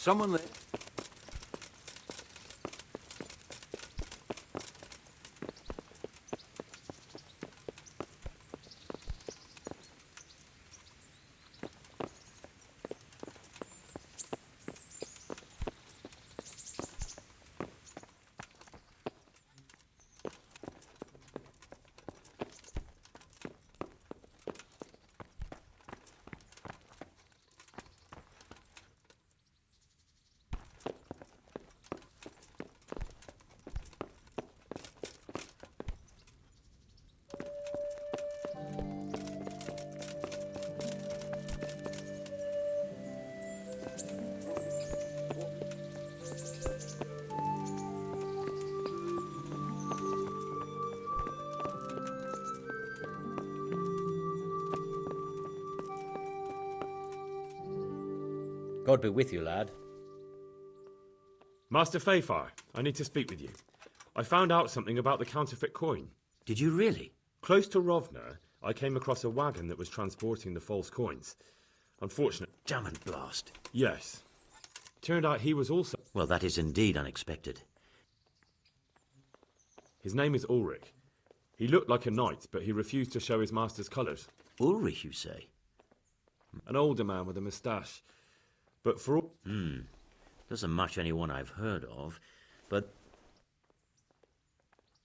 someone there? God be with you, lad. Master Fayfire, I need to speak with you. I found out something about the counterfeit coin. Did you really? Close to Rovna, I came across a wagon that was transporting the false coins. Unfortunately... Damn and blast. Yes. Turned out he was also... Well, that is indeed unexpected. His name is Ulrich. He looked like a knight, but he refused to show his master's colours. Ulrich, you say? An older man with a moustache. But for all... Doesn't match anyone I've heard of, but...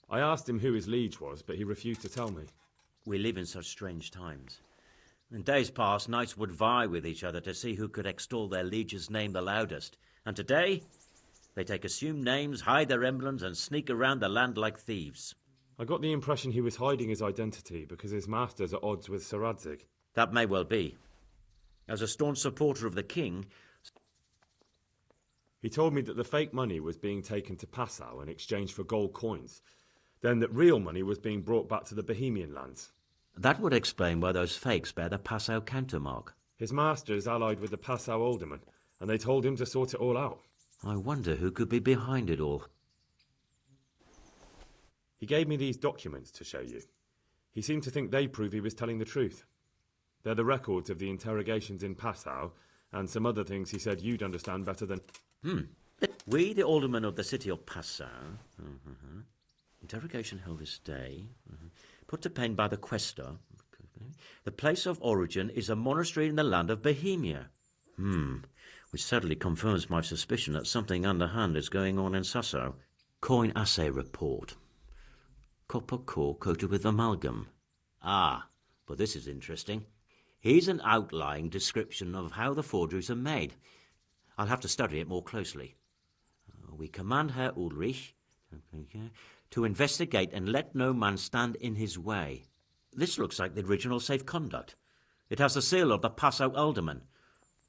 I asked him who his liege was, but he refused to tell me. We live in such strange times. In days past, knights would vie with each other to see who could extol their liege's name the loudest. And today, they take assumed names, hide their emblems, and sneak around the land like thieves. I got the impression he was hiding his identity because his master's at odds with Sir Radzig. That may well be. As a staunch supporter of the king... He told me that the fake money was being taken to Passau in exchange for gold coins. Then that real money was being brought back to the Bohemian lands. That would explain why those fakes bear the Passau countermark. His master is allied with the Passau alderman, and they told him to sort it all out. I wonder who could be behind it all. He gave me these documents to show you. He seemed to think they prove he was telling the truth. They're the records of the interrogations in Passau, and some other things he said you'd understand better than... We, the aldermen of the city of Passau, interrogation held this day, put to pen by the questor. The place of origin is a monastery in the land of Bohemia. Which sadly confirms my suspicion that something underhand is going on in Sasso. Coin assay report. Copper core coated with amalgam. Ah, but this is interesting. Here's an outline description of how the forgeries are made. I'll have to study it more closely. We command Herr Ulrich to investigate and let no man stand in his way. This looks like the original safe conduct. It has the seal of the Passau alderman,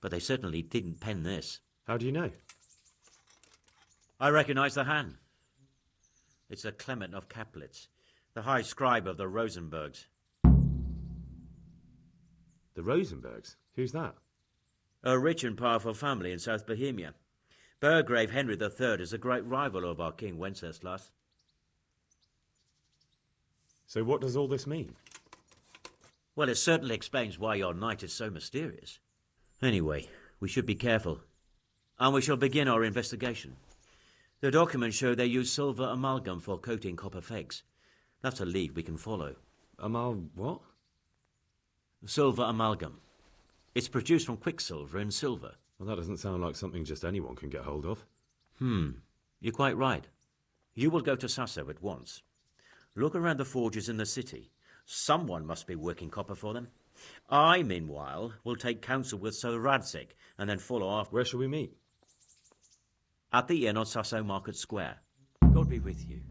but they certainly didn't pen this. How do you know? I recognize the hand. It's a Clement of Kaplitz, the high scribe of the Rosenbergs. The Rosenbergs? Who's that? A rich and powerful family in South Bohemia. Burgrave Henry III is a great rival of our King Wenceslas. So what does all this mean? Well, it certainly explains why your knight is so mysterious. Anyway, we should be careful. And we shall begin our investigation. The documents show they use silver amalgam for coating copper fakes. That's a lead we can follow. What? Silver amalgam. It's produced from quicksilver and silver. Well, that doesn't sound like something just anyone can get hold of. You're quite right. You will go to Sasso at once. Look around the forges in the city. Someone must be working copper for them. I, meanwhile, will take counsel with Sir Radzig and then follow after. Where shall we meet? At the inn on Sasso Market Square. God be with you.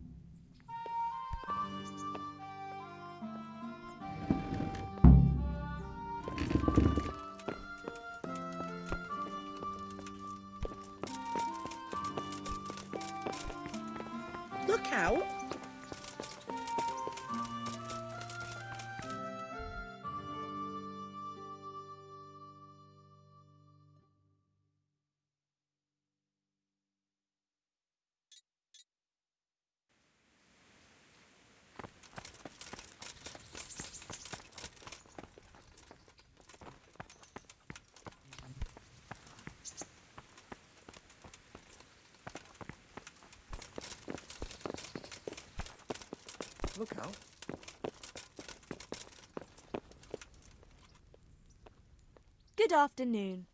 Look out! Look out. Good afternoon.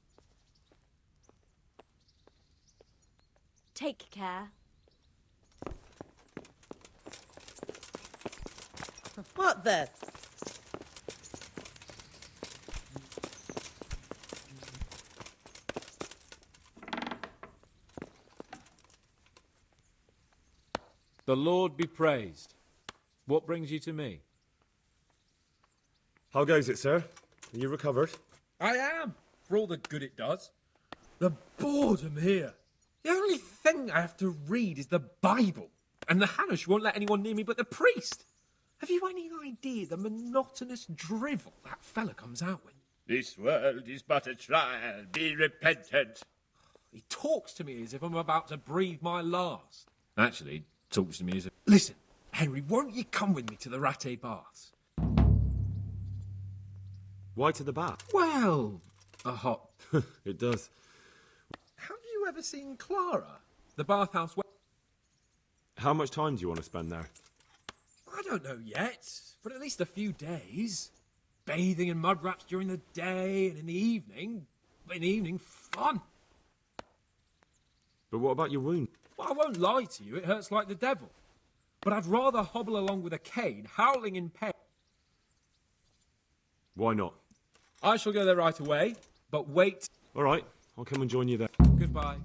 Take care. What the? The Lord be praised. What brings you to me? How goes it, sir? Are you recovered? I am, for all the good it does. The boredom here. The only thing I have to read is the Bible, and the Hanush won't let anyone near me but the priest. Have you any idea the monotonous drivel that fella comes out with? This world is but a trial. Be repentant. He talks to me as if I'm about to breathe my last. Actually, he talks to me as if... Listen, Henry, won't you come with me to the Rattay Baths? Why to the bath? Well, a hot... It does. Have you ever seen Clara? The bathhouse where... How much time do you want to spend there? I don't know yet, but at least a few days. Bathing in mud wraps during the day, and in the evening, fun. But what about your wound? Well, I won't lie to you, it hurts like the devil. But I'd rather hobble along with a cane, howling in pain. Why not? I shall go there right away, but wait. All right, I'll come and join you there. Goodbye.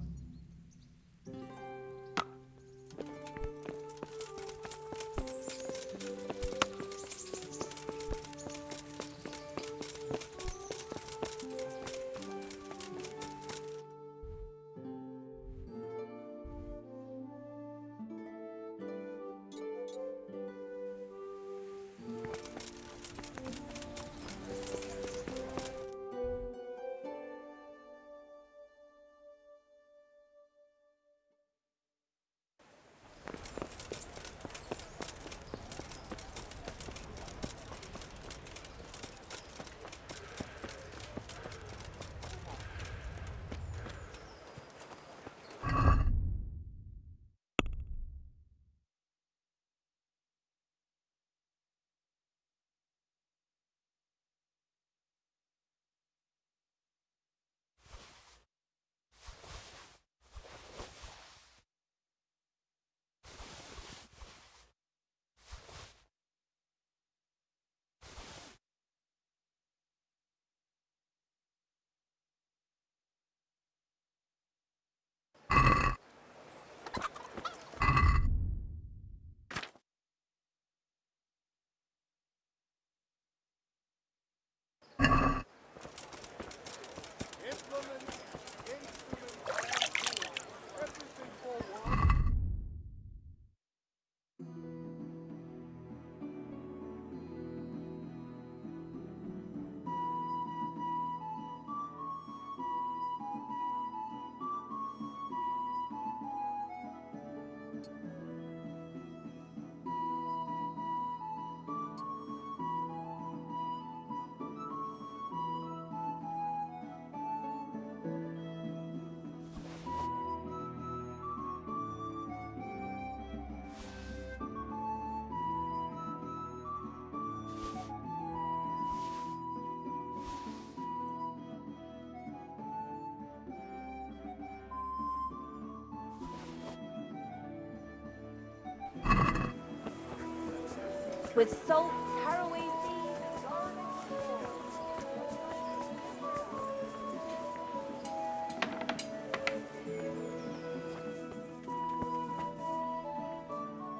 With salt, caraway seeds, garlic.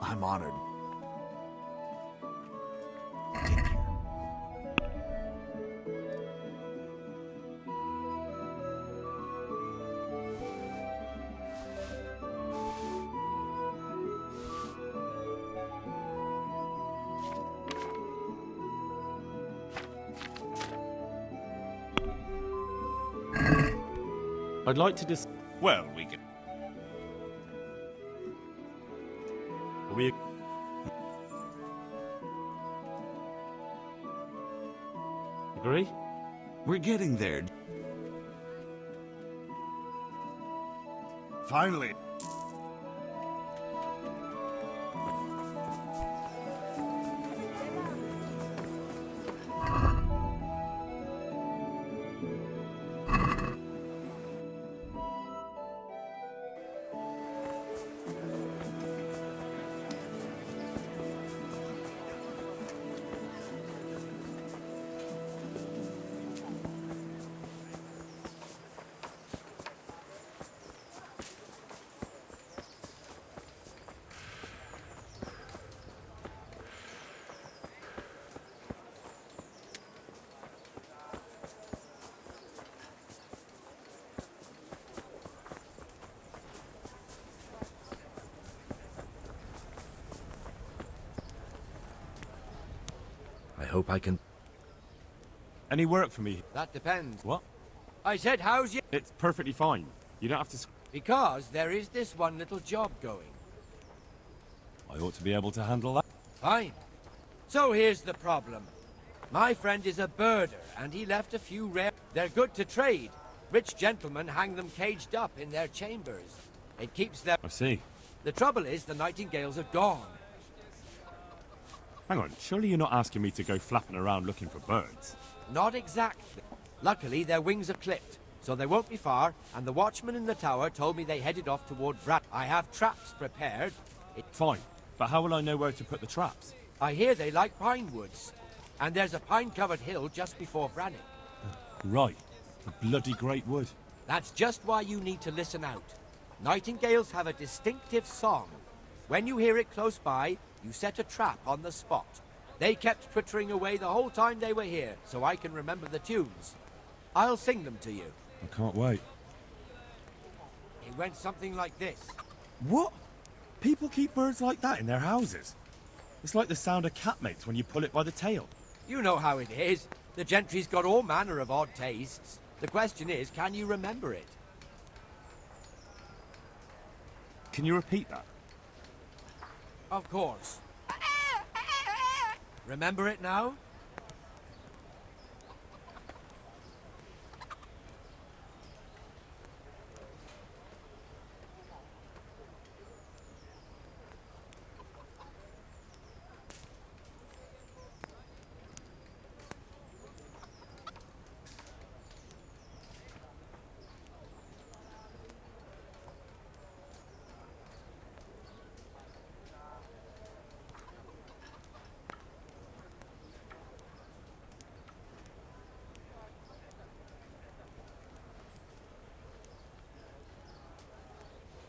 I'm honored. I'd like to Well, we can. We agree? We're getting there. Finally. I hope I can... Any work for me? That depends. What? I said, how's you? It's perfectly fine. You don't have to... Because there is this one little job going. I ought to be able to handle that. Fine. So here's the problem. My friend is a birder, and he left a few rare... They're good to trade. Rich gentlemen hang them caged up in their chambers. It keeps them... I see. The trouble is, the nightingales are gone. Hang on, surely you're not asking me to go flapping around looking for birds? Not exactly. Luckily, their wings are clipped, so they won't be far, and the watchman in the tower told me they headed off toward Brad. I have traps prepared. Fine, but how will I know where to put the traps? I hear they like pine woods, and there's a pine-covered hill just before Brannick. Right, a bloody great wood. That's just why you need to listen out. Nightingales have a distinctive song. When you hear it close by, you set a trap on the spot. They kept twittering away the whole time they were here, so I can remember the tunes. I'll sing them to you. I can't wait. It went something like this. What? People keep birds like that in their houses? It's like the sound a cat makes when you pull it by the tail. You know how it is. The gentry's got all manner of odd tastes. The question is, can you remember it? Can you repeat that? Of course. Remember it now?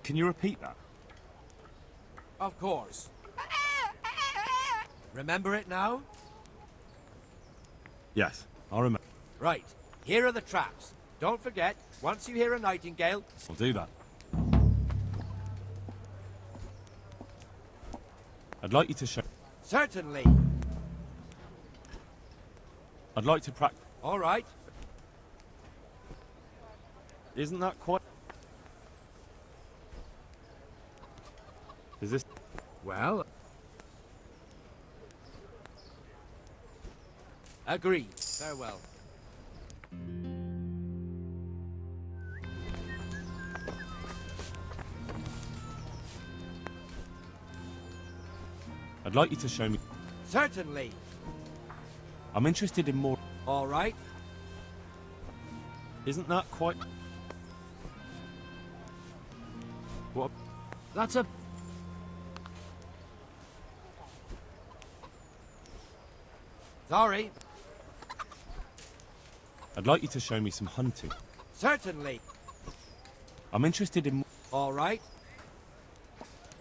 Can you repeat that? Of course. Remember it now? Yes, I'll remember. Right. Here are the traps. Don't forget, once you hear a nightingale... I'll do that. I'd like you to show... Certainly. I'd like to practice... All right. Isn't that quite... Is this... Well, Agreed. Farewell. I'd like you to show me... Certainly. I'm interested in more... All right. Isn't that quite... What? That's a... Sorry. I'd like you to show me some hunting. Certainly. I'm interested in... All right.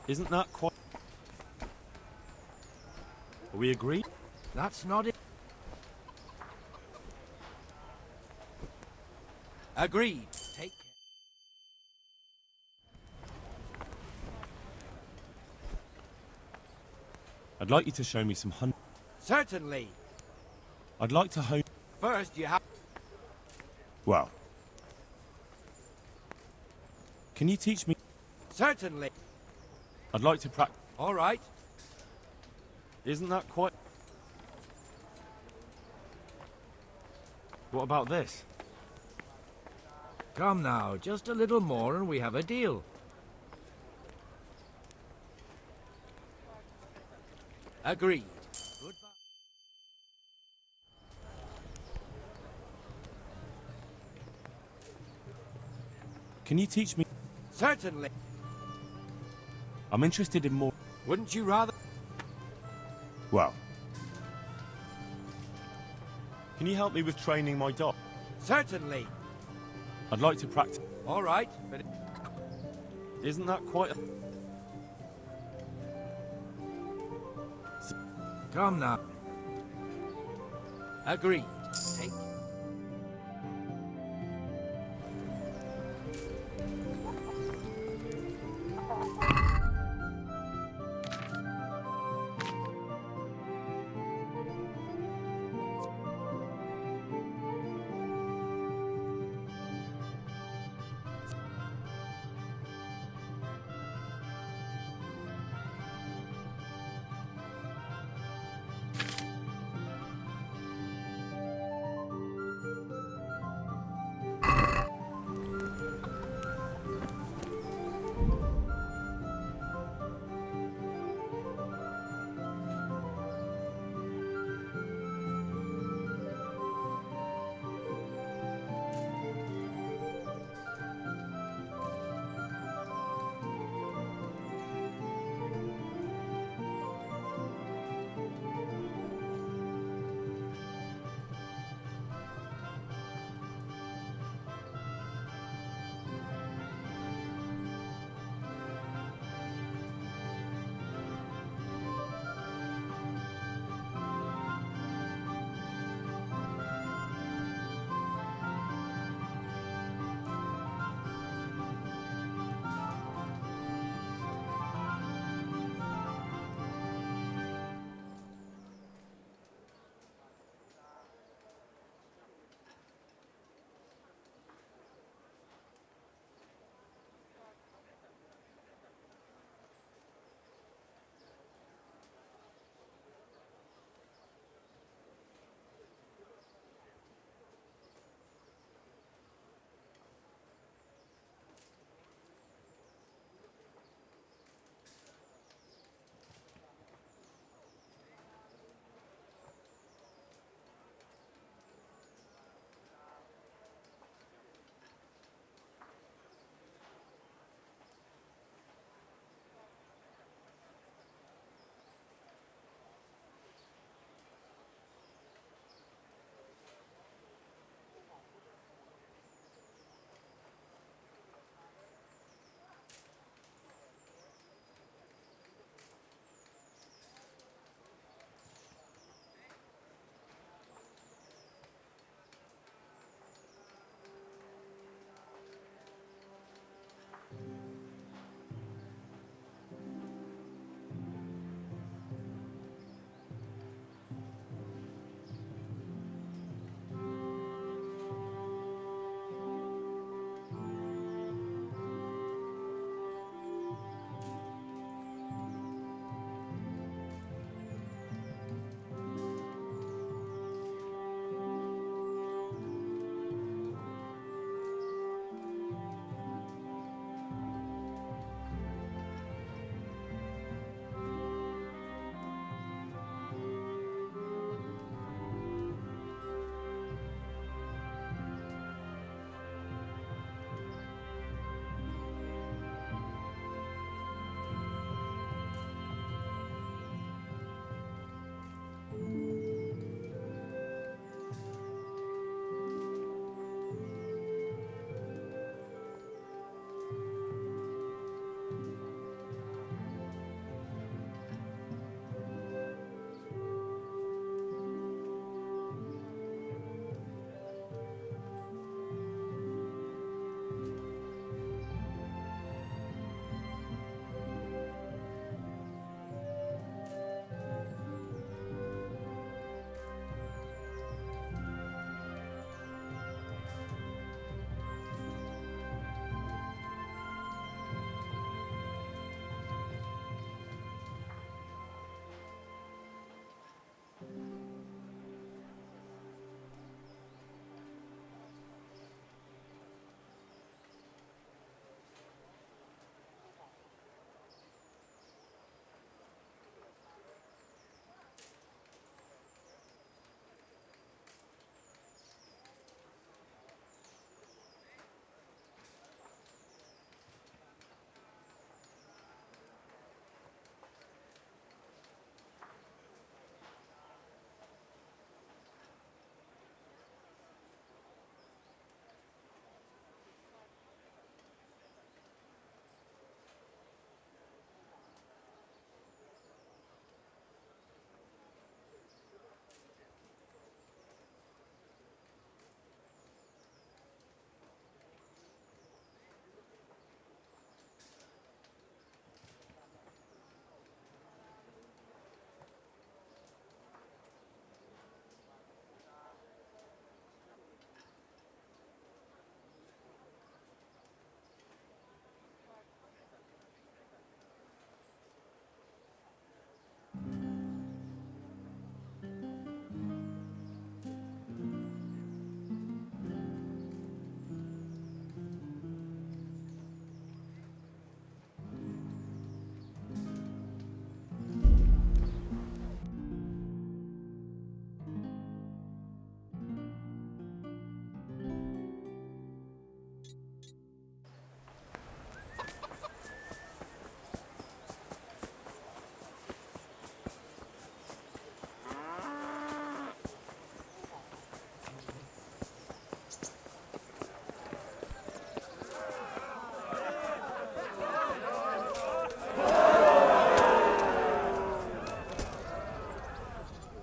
Isn't that quite... Are we agreed? That's not it. Agreed. Take care. I'd like you to show me some hunt... Certainly. I'd like to hone... First, you have... Well... Can you teach me... Certainly. I'd like to practice... All right. Isn't that quite... What about this? Come now, just a little more and we have a deal. Agreed. Goodbye. Can you teach me... Certainly. I'm interested in more... Wouldn't you rather... Well... Can you help me with training my dog? Certainly. I'd like to practice... All right, but... Isn't that quite... Come now. Agreed. Take...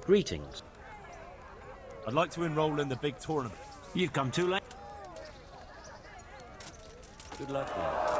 Greetings. I'd like to enroll in the big tournament. You've come too late. Good luck, then.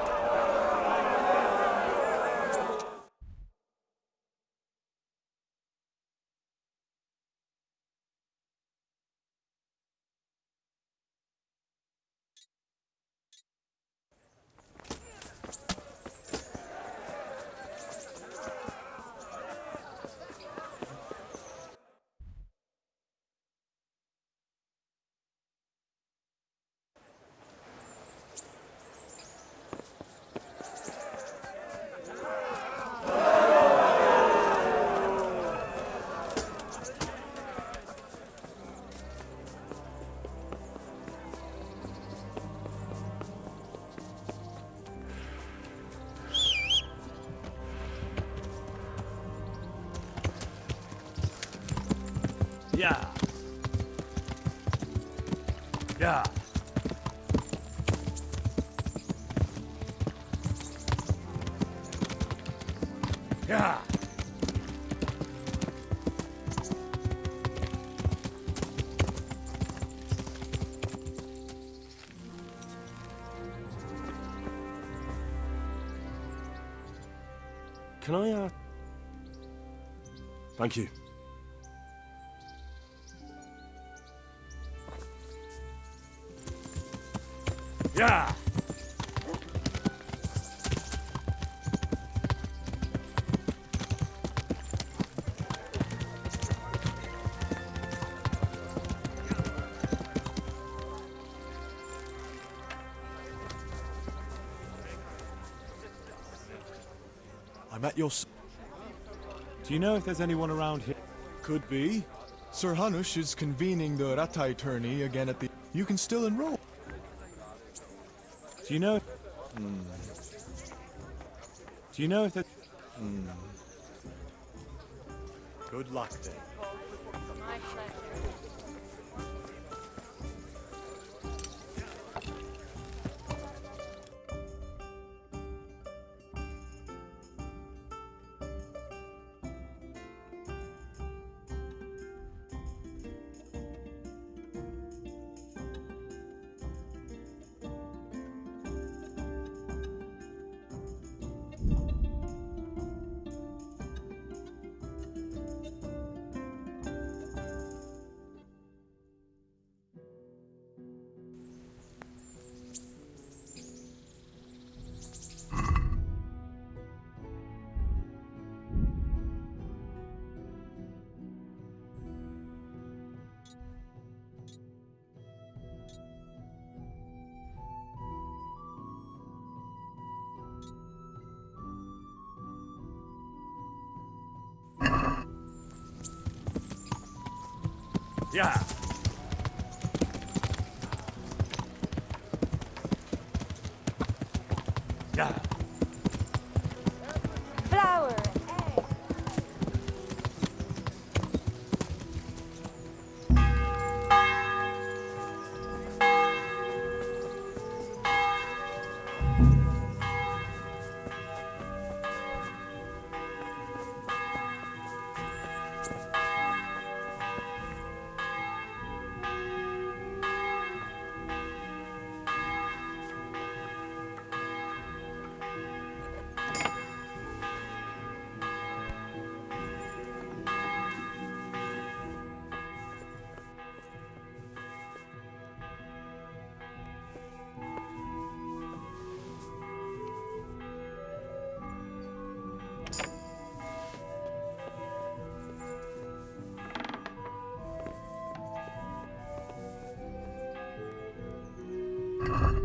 Yeah. Yeah. Yeah. Can I, Thank you. Yeah. I'm at your... Do you know if there's anyone around here? Could be. Sir Hanush is convening the Ratai tourney again at the... You can still enroll. Do you know? Do you know if there's... Good luck then. My pleasure. Yeah. Yeah. Flour and egg.